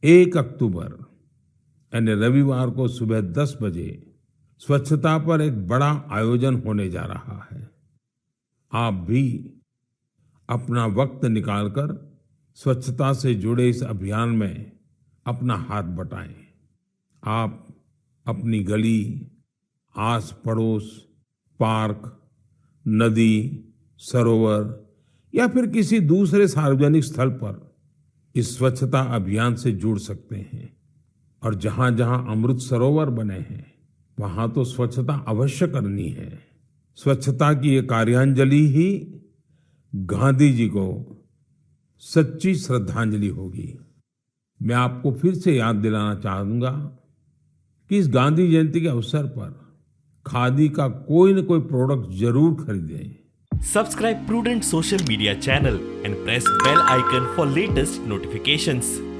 1 अक्टूबर यानी रविवार को सुबह 10 बजे स्वच्छता पर एक बड़ा आयोजन होने जा रहा है। आप भी अपना वक्त निकालकर स्वच्छता से जुड़े इस अभियान में अपना हाथ बटाएं। आप अपनी गली, आस पड़ोस, पार्क, नदी, सरोवर या फिर किसी दूसरे सार्वजनिक स्थल पर इस स्वच्छता अभियान से जुड़ सकते हैं। और जहां जहां अमृत सरोवर बने हैं वहां तो स्वच्छता अवश्य करनी है। स्वच्छता की ये कार्यांजलि ही गांधी जी को सच्ची श्रद्धांजलि होगी। मैं आपको फिर से याद दिलाना चाहूंगा कि इस गांधी जयंती के अवसर पर खादी का कोई न कोई प्रोडक्ट जरूर खरीदें। Subscribe Prudent social media channel and press bell icon for latest notifications.